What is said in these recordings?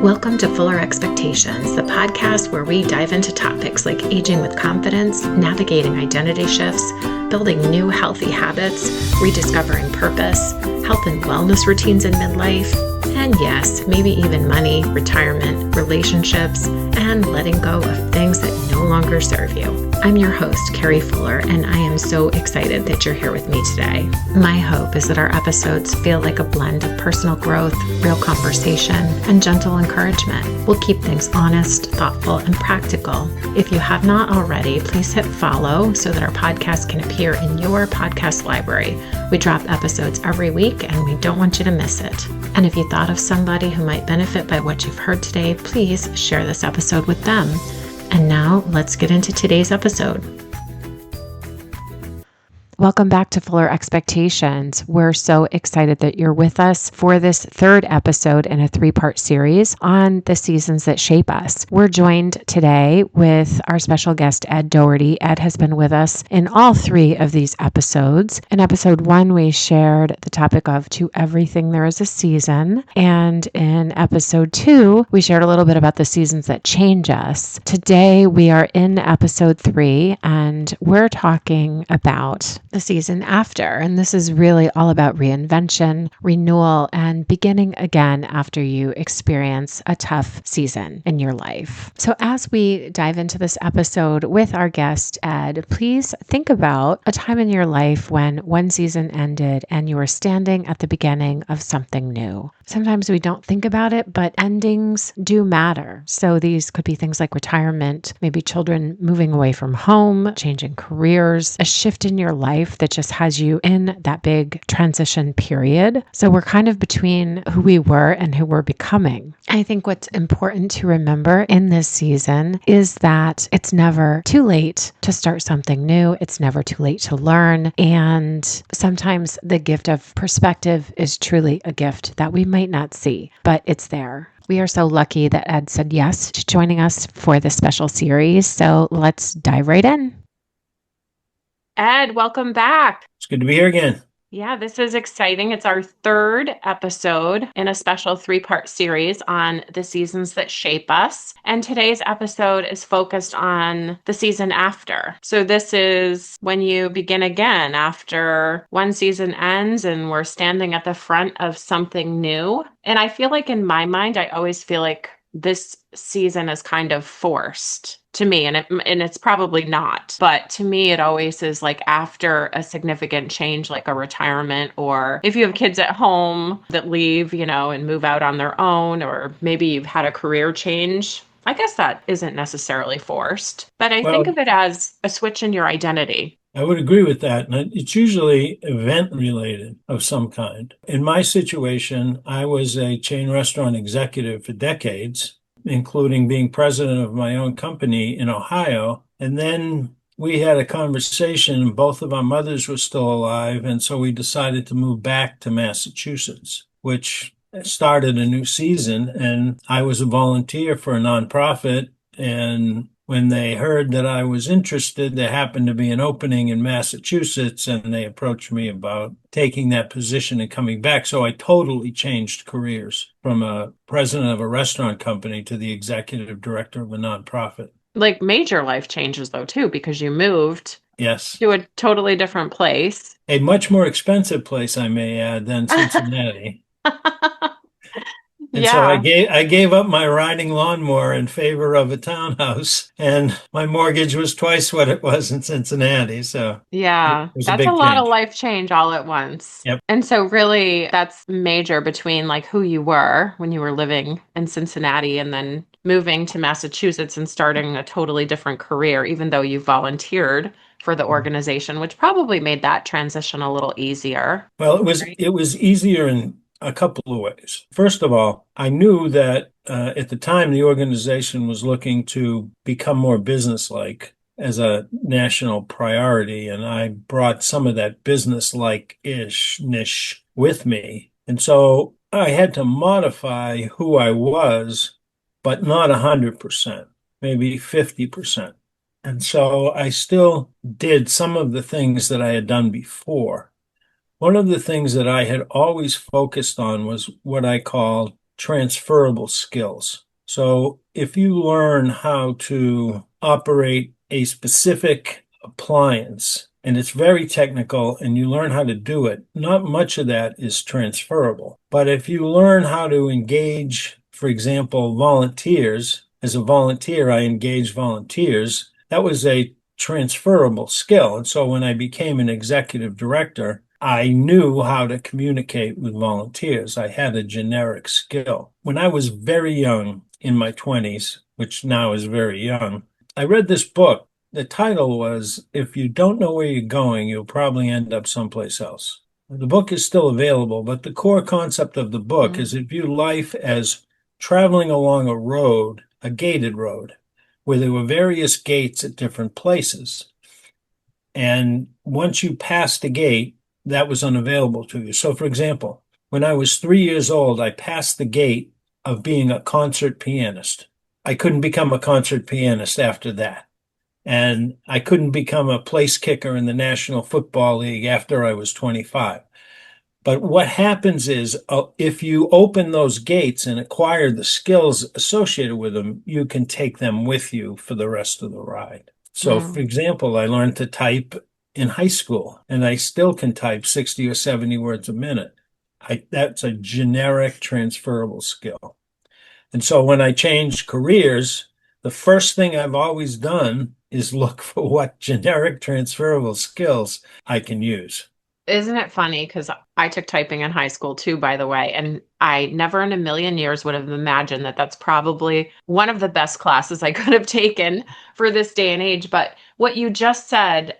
Welcome to Fuller Expectations, the podcast where we dive into topics like aging with confidence, navigating identity shifts, building new healthy habits, rediscovering purpose, health and wellness routines in midlife, and yes, maybe even money, retirement, relationships, and letting go of things that no longer serve you. I'm your host, Carrie Fuller, and I am so excited that you're here with me today. My hope is that our episodes feel like a blend of personal growth, real conversation, and gentle encouragement. We'll keep things honest, thoughtful, and practical. If you have not already, please hit follow so that our podcast can appear in your podcast library. We drop episodes every week, and we don't want you to miss it. And if you thought of somebody who might benefit by what you've heard today, please share this episode with them. And now let's get into today's episode. Welcome back to Fuller Expectations. We're so excited that you're with us for this third episode in a three-part series on the seasons that shape us. We're joined today with our special guest, Ed Doherty. Ed has been with us in all three of these episodes. In episode 1, we shared the topic of To Everything There Is a Season. And in episode 2, we shared a little bit about the seasons that change us. Today, we are in episode 3, and we're talking about the season after. And this is really all about reinvention, renewal, and beginning again after you experience a tough season in your life. So as we dive into this episode with our guest, Ed, please think about a time in your life when one season ended and you were standing at the beginning of something new. Sometimes we don't think about it, but endings do matter. So these could be things like retirement, maybe children moving away from home, changing careers, a shift in your life that just has you in that big transition period. So we're kind of between who we were and who we're becoming. I think what's important to remember in this season is that it's never too late to start something new. It's never too late to learn. And sometimes the gift of perspective is truly a gift that we might not see, but it's there. We are so lucky that Ed said yes to joining us for this special series. So let's dive right in. Ed, welcome back. It's good to be here again. Yeah, this is exciting. It's our third episode in a special 3-part series on the seasons that shape us. And today's episode is focused on the season after. So this is when you begin again after one season ends and we're standing at the front of something new. And I feel like in my mind, I always feel like this season is kind of forced to me, and it's probably not, but to me it always is like after a significant change, like a retirement, or if you have kids at home that leave, and move out on their own, or maybe you've had a career change. I guess that isn't necessarily forced, but I think of it as a switch in your identity. I would agree with that. And it's usually event related of some kind. In my situation, I was a chain restaurant executive for decades, including being president of my own company in Ohio. And then we had a conversation. Both of our mothers were still alive. And so we decided to move back to Massachusetts, which started a new season. And I was a volunteer for a nonprofit. And when they heard that I was interested, there happened to be an opening in Massachusetts, and they approached me about taking that position and coming back. So I totally changed careers from a president of a restaurant company to the executive director of a nonprofit. Like major life changes, though, too, because you moved to a totally different place. A much more expensive place, I may add, than Cincinnati. And so I gave up my riding lawnmower in favor of a townhouse, and my mortgage was twice what it was in Cincinnati. So that's a lot of life change all at once. Yep. And so really that's major between like who you were when you were living in Cincinnati and then moving to Massachusetts and starting a totally different career, even though you volunteered for the organization, which probably made that transition a little easier. Well, it was easier in a couple of ways. First of all, I knew that at the time the organization was looking to become more businesslike as a national priority, and I brought some of that businesslike-ish with me. And so I had to modify who I was, but not 100%, maybe 50%. And so I still did some of the things that I had done before. One of the things that I had always focused on was what I call transferable skills. So if you learn how to operate a specific appliance and it's very technical and you learn how to do it, not much of that is transferable. But if you learn how to engage, for example, volunteers, as a volunteer, I engaged volunteers, that was a transferable skill. And so when I became an executive director, I knew how to communicate with volunteers. I had a generic skill. When I was very young, in my 20s, which now is very young, I read this book. The title was, If You Don't Know Where You're Going, You'll Probably End Up Someplace Else. The book is still available, but the core concept of the book is view life as traveling along a road, a gated road, where there were various gates at different places. And once you passed the gate, that was unavailable to you. So, for example, when I was 3 years old, I passed the gate of being a concert pianist. I couldn't become a concert pianist after that. And I couldn't become a place kicker in the National Football League after I was 25. But what happens is if you open those gates and acquire the skills associated with them, you can take them with you for the rest of the ride. So, for example, I learned to type in high school, and I still can type 60 or 70 words a minute. That's a generic transferable skill. And so when I changed careers, the first thing I've always done is look for what generic transferable skills I can use. Isn't it funny? Because I took typing in high school too, by the way, and I never in a million years would have imagined that that's probably one of the best classes I could have taken for this day and age. But what you just said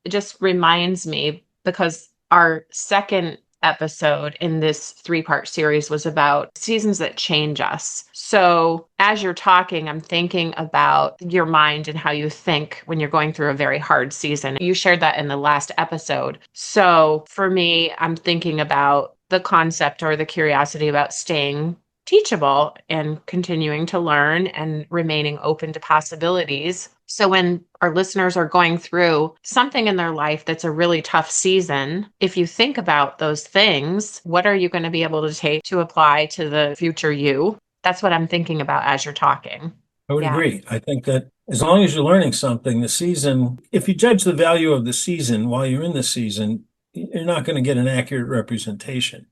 just reminds me, because our second episode in this three-part series was about seasons that change us. So as you're talking, I'm thinking about your mind and how you think when you're going through a very hard season. You shared that in the last episode. So for me, I'm thinking about the concept or the curiosity about staying teachable and continuing to learn and remaining open to possibilities. So when our listeners are going through something in their life that's a really tough season, if you think about those things, what are you going to be able to take to apply to the future you? That's what I'm thinking about as you're talking. I would Yeah. agree. I think that as long as you're learning something, the season, if you judge the value of the season while you're in the season, you're not going to get an accurate representation.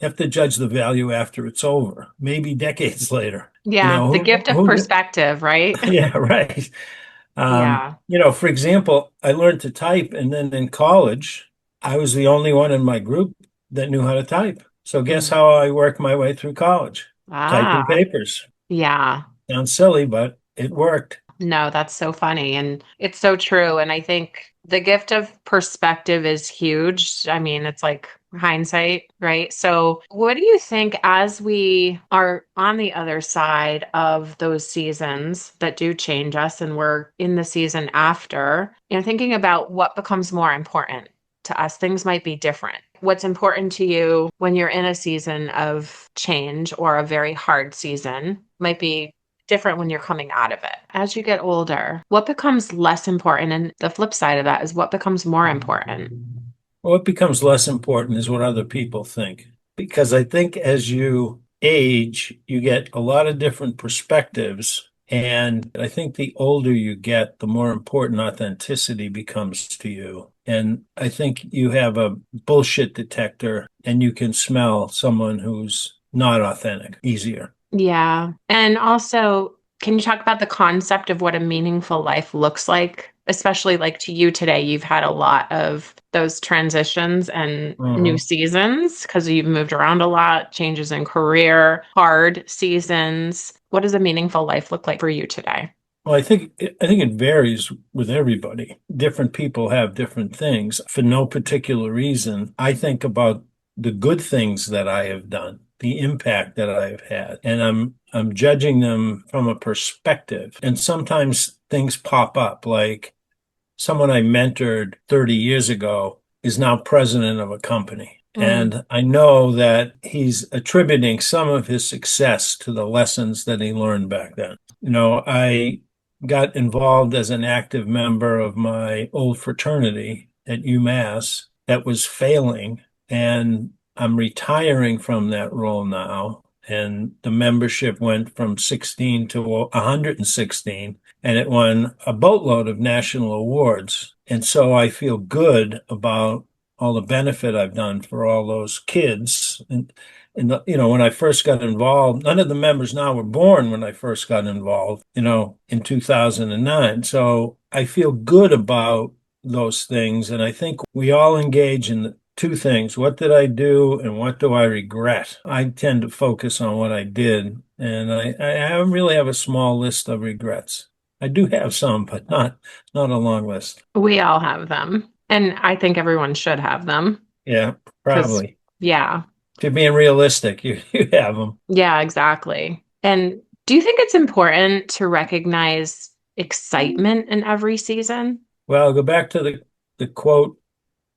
You have to judge the value after it's over, maybe decades later. Yeah. The gift of perspective, right? Yeah, right. Yeah. For example, I learned to type, and then in college, I was the only one in my group that knew how to type. So guess how I worked my way through college? Typing Ah, papers. yeah. Sounds silly, but it worked. No, that's so funny. And it's so true. And I think the gift of perspective is huge. I mean, it's like hindsight, right? So, what do you think as we are on the other side of those seasons that do change us and we're in the season after, thinking about what becomes more important to us? Things might be different. What's important to you when you're in a season of change or a very hard season might be different when you're coming out of it. As you get older, what becomes less important? And the flip side of that is what becomes more important. What becomes less important is what other people think. Because I think as you age, you get a lot of different perspectives. And I think the older you get, the more important authenticity becomes to you. And I think you have a bullshit detector and you can smell someone who's not authentic easier. Yeah. And also, can you talk about the concept of what a meaningful life looks like? Especially like to you today, you've had a lot of those transitions and new seasons because you've moved around a lot, changes in career, hard seasons. What does a meaningful life look like for you today? Well, I think it varies with everybody. Different people have different things for no particular reason. I think about the good things that I have done, the impact that I've had, and I'm judging them from a perspective. And sometimes things pop up, like someone I mentored 30 years ago is now president of a company. And I know that he's attributing some of his success to the lessons that he learned back then. I got involved as an active member of my old fraternity at UMass that was failing, and I'm retiring from that role now. and the membership went from 16 to 116, and it won a boatload of national awards. And so I feel good about all the benefit I've done for all those kids. And when I first got involved, none of the members now were born when I first got involved, in 2009. So I feel good about those things. And I think we all engage in two things. What did I do and what do I regret? I tend to focus on what I did. And I really have a small list of regrets. I do have some, but not a long list. We all have them. And I think everyone should have them Yeah, because, probably. yeah, If you're being realistic, you have them. yeah, exactly. And do you think it's important to recognize excitement in every season? Well, I'll go back to the quote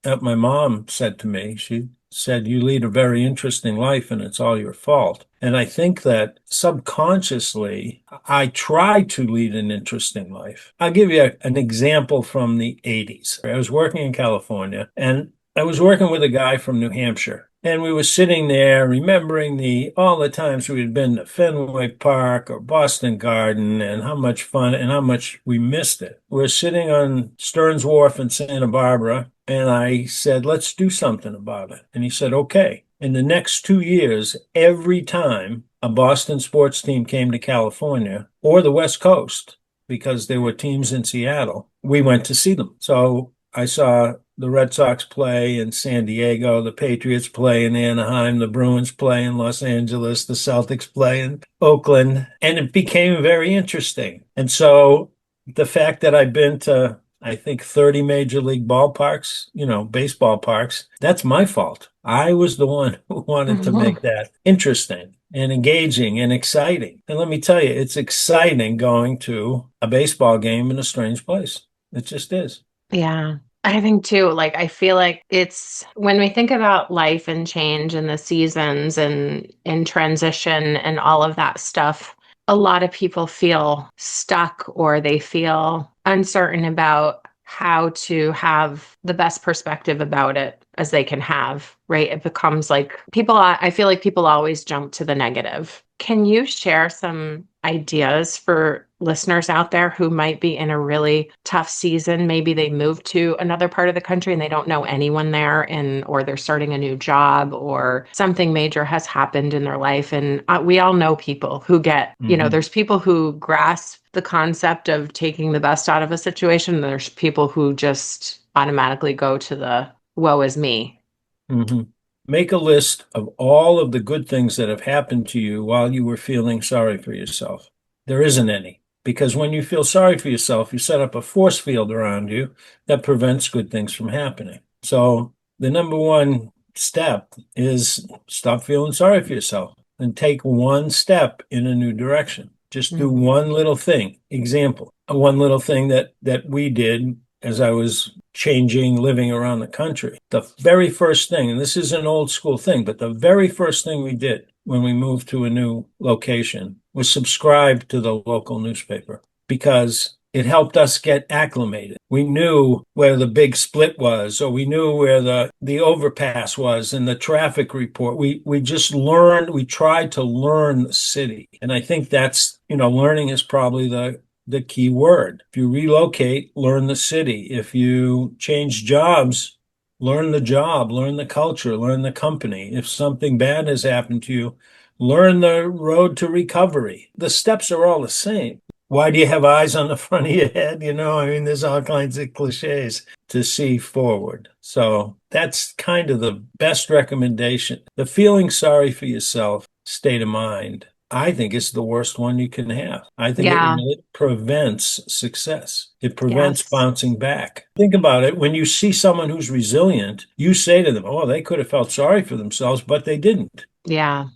that my mom said to me. She said, "You lead a very interesting life and it's all your fault." And I think that subconsciously, I try to lead an interesting life. I'll give you an example from the 80s. I was working in California and I was working with a guy from New Hampshire. And we were sitting there remembering all the times we had been to Fenway Park or Boston Garden and how much fun and how much we missed it. We're sitting on Stearns Wharf in Santa Barbara, and I said, let's do something about it. And he said, okay. In the next 2 years, every time a Boston sports team came to California or the West Coast, because there were teams in Seattle, we went to see them. So I saw the Red Sox play in San Diego, the Patriots play in Anaheim, the Bruins play in Los Angeles, the Celtics play in Oakland, and it became very interesting. And so the fact that I've been to, I think, 30 major league ballparks, baseball parks, that's my fault. I was the one who wanted to make that interesting and engaging and exciting. And let me tell you, it's exciting going to a baseball game in a strange place. It just is. Yeah. I think too, like, I feel like it's when we think about life and change and the seasons and in transition and all of that stuff, a lot of people feel stuck or they feel uncertain about how to have the best perspective about it as they can have, right? It becomes like I feel like people always jump to the negative. Can you share some ideas for listeners out there who might be in a really tough season? Maybe they moved to another part of the country and they don't know anyone there, or they're starting a new job, or something major has happened in their life. And we all know people who get, there's people who grasp the concept of taking the best out of a situation. And there's people who just automatically go to the woe is me. Mm-hmm. Make a list of all of the good things that have happened to you while you were feeling sorry for yourself. There isn't any, because when you feel sorry for yourself, you set up a force field around you that prevents good things from happening. So the number one step is stop feeling sorry for yourself and take one step in a new direction. Just do one little thing. Example, one little thing that we did as I was living around the country. The very first thing, and this is an old school thing, but the very first thing we did when we moved to a new location was subscribe to the local newspaper because it helped us get acclimated. We knew where the big split was, or we knew where the overpass was and the traffic report. We just learned, we tried to learn the city. And I think that's, learning is probably the key word. If you relocate, learn the city. If you change jobs, learn the job, learn the culture, learn the company. If something bad has happened to you, learn the road to recovery. The steps are all the same. Why do you have eyes on the front of your head? There's all kinds of cliches to see forward. So that's kind of the best recommendation. The feeling sorry for yourself state of mind, I think it's the worst one you can have. I think it really prevents success. It prevents bouncing back. Think about it. When you see someone who's resilient, you say to them, oh, they could have felt sorry for themselves, but they didn't. Yeah.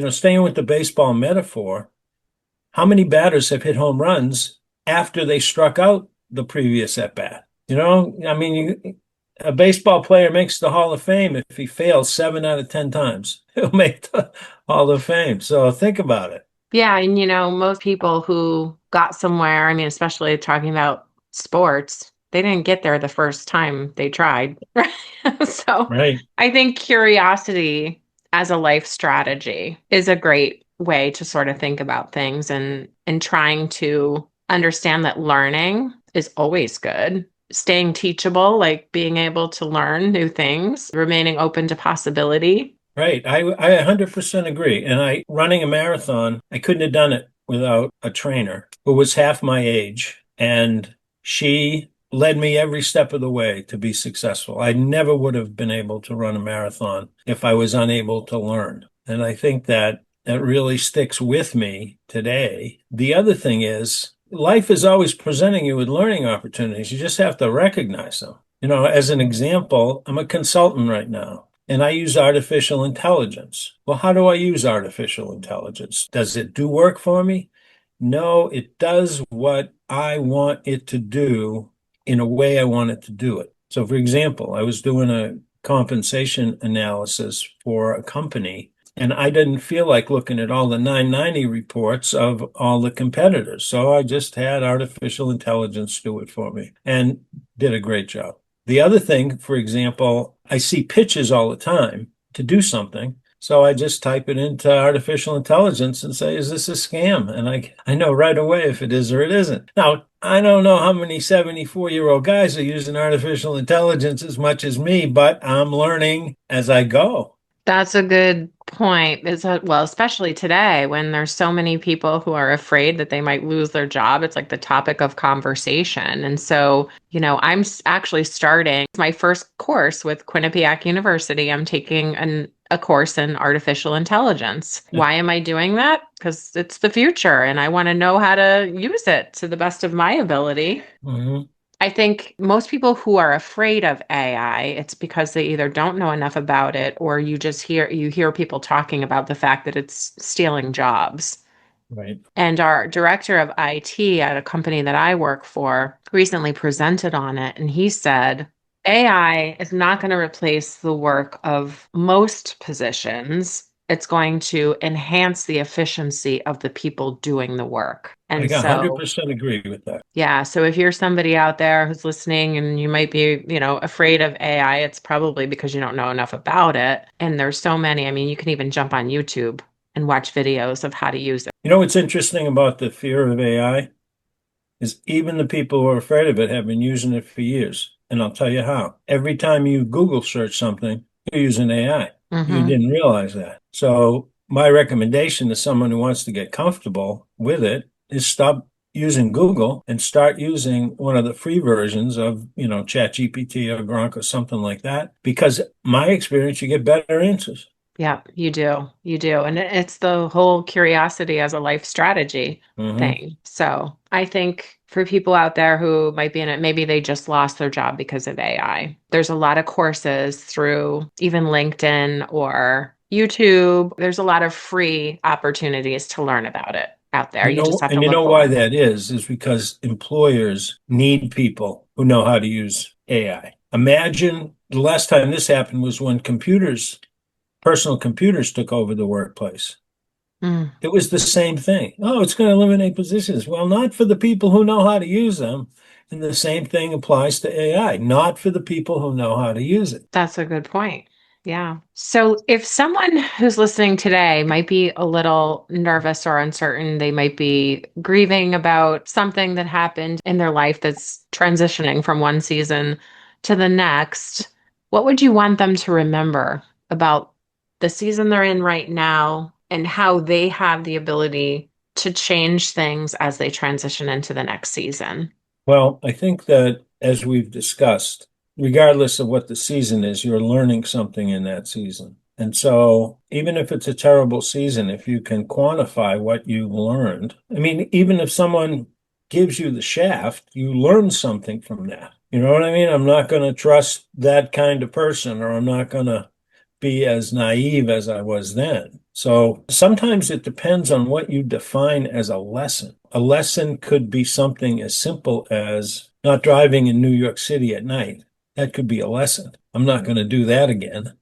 Staying with the baseball metaphor, how many batters have hit home runs after they struck out the previous at bat? A baseball player makes the Hall of Fame if he fails 7 out of 10 times. He'll make the Hall of Fame. So think about it. Yeah. And, most people who got somewhere, especially talking about sports, they didn't get there the first time they tried. So Right. I think curiosity as a life strategy is a great way to sort of think about things and trying to understand that learning is always good. Staying teachable, like being able to learn new things, remaining open to possibility. Right. I 100% agree. And running a marathon, I couldn't have done it without a trainer who was half my age. And she led me every step of the way to be successful. I never would have been able to run a marathon if I was unable to learn. And I think that that really sticks with me today. The other thing is, life is always presenting you with learning opportunities. You just have to recognize them. As an example, I'm a consultant right now. And I use artificial intelligence. Well, how do I use artificial intelligence? Does it do work for me? No, it does what I want it to do in a way I want it to do it. So, for example, I was doing a compensation analysis for a company, and I didn't feel like looking at all the 990 reports of all the competitors. So I just had artificial intelligence do it for me and did a great job. The other thing, for example, I see pitches all the time to do something. So I just type it into artificial intelligence and say, is this a scam? And I know right away if it is or it isn't. Now, I don't know how many 74-year-old guys are using artificial intelligence as much as me, but I'm learning as I go. That's a good point. Well, especially today when there's so many people who are afraid that they might lose their job. It's like the topic of conversation. And so, I'm actually starting my first course with Quinnipiac University. I'm taking a course in artificial intelligence. Why am I doing that? Because it's the future and I want to know how to use it to the best of my ability. Mm-hmm. I think most people who are afraid of AI, it's because they either don't know enough about it or you hear people talking about the fact that it's stealing jobs. Right. And our director of IT at a company that I work for recently presented on it, and he said AI is not going to replace the work of most positions. It's going to enhance the efficiency of the people doing the work. I And so 100% agree with that. yeah. So if you're somebody out there who's listening and you might be, afraid of AI, it's probably because you don't know enough about it. And there's so many. I mean, you can even jump on YouTube and watch videos of how to use it. What's interesting about the fear of AI is even the people who are afraid of it have been using it for years. And I'll tell you how. Every time you Google search something, you're using AI. You didn't realize that. So my recommendation to someone who wants to get comfortable with it is stop using Google and start using one of the free versions of, ChatGPT or Gronk or something like that. Because my experience, you get better answers. Yeah, you do. You do. And it's the whole curiosity as a life strategy thing. So I think for people out there who might be in it, maybe they just lost their job because of AI. There's a lot of courses through even LinkedIn or YouTube. There's a lot of free opportunities to learn about it out there. You just have to You look know for why them. that is because employers need people who know how to use AI. Imagine the last time this happened was when personal computers took over the workplace. Mm. It was the same thing. Oh, it's going to eliminate positions. Well, not for the people who know how to use them. And the same thing applies to AI, not for the people who know how to use it. That's a good point. Yeah. So if someone who's listening today might be a little nervous or uncertain, they might be grieving about something that happened in their life that's transitioning from one season to the next, what would you want them to remember about the season they're in right now and how they have the ability to change things as they transition into the next season? Well, I think that as we've discussed, regardless of what the season is, you're learning something in that season. And so even if it's a terrible season, if you can quantify what you've learned, I mean, even if someone gives you the shaft, you learn something from that. You know what I mean? I'm not going to trust that kind of person, or I'm not going to be as naive as I was then. So sometimes it depends on what you define as a lesson. A lesson could be something as simple as not driving in New York City at night. That could be a lesson. I'm not going to do that again.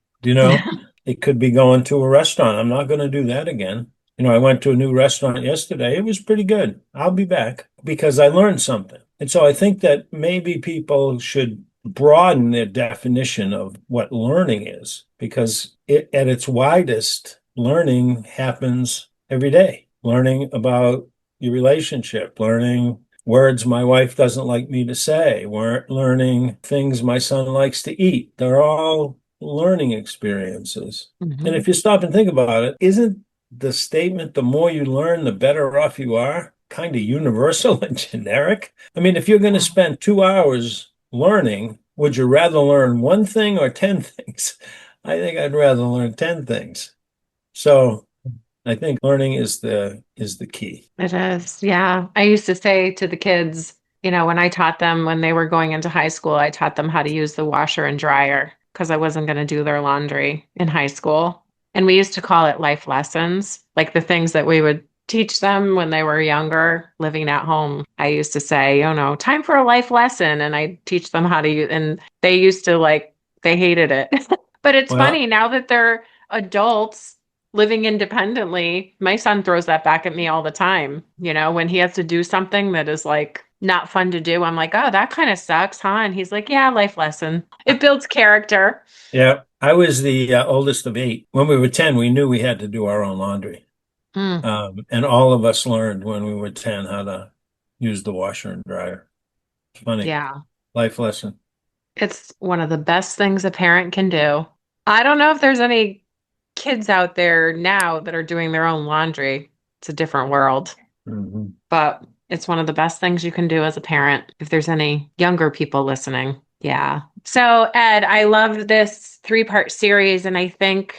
It could be going to a restaurant. I'm not going to do that again. I went to a new restaurant yesterday. It was pretty good. I'll be back because I learned something. And so I think that maybe people should broaden their definition of what learning is, because at its widest, learning happens every day. Learning about your relationship, learning words my wife doesn't like me to say, learning things my son likes to eat. They're all learning experiences. And Mhm. if you stop and think about it, isn't the statement, the more you learn, the better off you are, kind of universal and generic? I mean, if you're going to spend 2 hours learning, would you rather learn one thing or 10 things? I think I'd rather learn 10 things. So I think learning is the key. It is. Yeah. I used to say to the kids, when I taught them when they were going into high school, I taught them how to use the washer and dryer because I wasn't going to do their laundry in high school. And we used to call it life lessons, like the things that we would teach them when they were younger, living at home. I used to say, time for a life lesson. And I teach them how to use, and they used to they hated it. But it's Well, funny now that they're adults living independently. My son throws that back at me all the time. When he has to do something that is not fun to do, I'm like, oh, that kind of sucks, huh? And he's like, yeah, life lesson. It builds character. yeah, I was the oldest of eight. When we were 10, we knew we had to do our own laundry. Mm, And all of us learned when we were 10 how to use the washer and dryer. It's funny. yeah. Life lesson. It's one of the best things a parent can do. I don't know if there's any kids out there now that are doing their own laundry. It's a different world, Mhm. but it's one of the best things you can do as a parent if there's any younger people listening. Yeah. So, Ed, I love this three-part series, and I think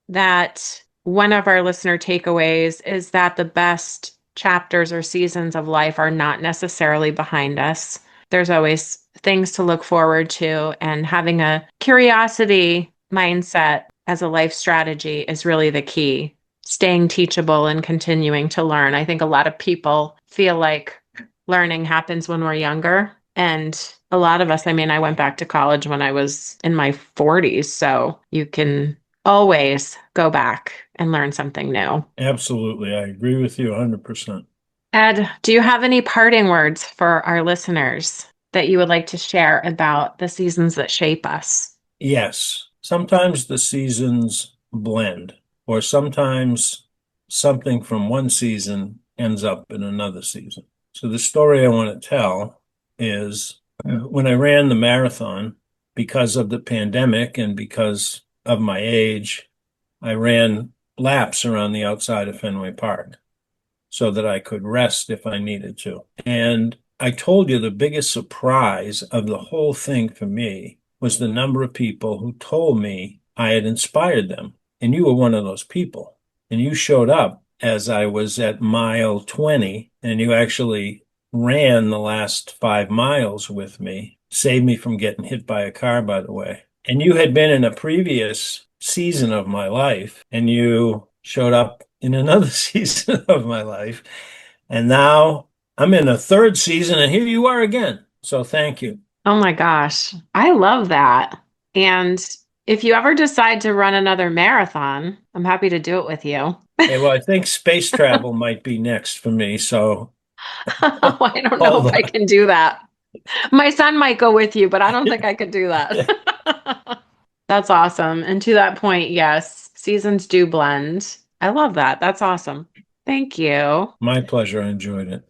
that one of our listener takeaways is that the best chapters or seasons of life are not necessarily behind us. There's always things to look forward to, and having a curiosity mindset as a life strategy is really the key. Staying teachable and continuing to learn. I think a lot of people feel like learning happens when we're younger. And a lot of us, I went back to college when I was in my 40s. So you can always go back and learn something new. Absolutely. I agree with you 100%. Ed, do you have any parting words for our listeners that you would like to share about the seasons that shape us? Yes. Sometimes the seasons blend, or sometimes something from one season ends up in another season. So the story I want to tell is when I ran the marathon, because of the pandemic and because of my age, I ran laps around the outside of Fenway Park so that I could rest if I needed to. And I told you the biggest surprise of the whole thing for me was the number of people who told me I had inspired them. And you were one of those people. And you showed up as I was at mile 20, and you actually ran the last 5 miles with me, saved me from getting hit by a car, by the way. And you had been in a previous season of my life, and you showed up in another season of my life. And now I'm in a third season, and here you are again. So thank you. Oh my gosh, I love that. And if you ever decide to run another marathon, I'm happy to do it with you. Hey, well, I think space travel might be next for me. So I don't know hold if I on. can do that. My son might go with you, but I don't think I could do that. That's awesome. And to that point, yes, seasons do blend. I love that. That's awesome. Thank you. My pleasure. I enjoyed it.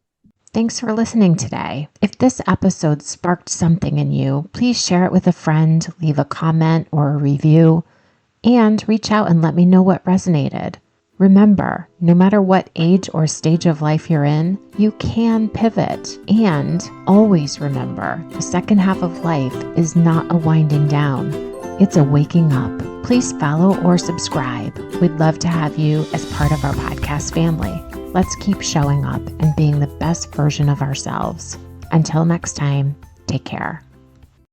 Thanks for listening today. If this episode sparked something in you, please share it with a friend, leave a comment or a review, and reach out and let me know what resonated. Remember, no matter what age or stage of life you're in, you can pivot. And always remember, the second half of life is not a winding down. It's a waking up. Please follow or subscribe. We'd love to have you as part of our podcast family. Let's keep showing up and being the best version of ourselves. Until next time, take care.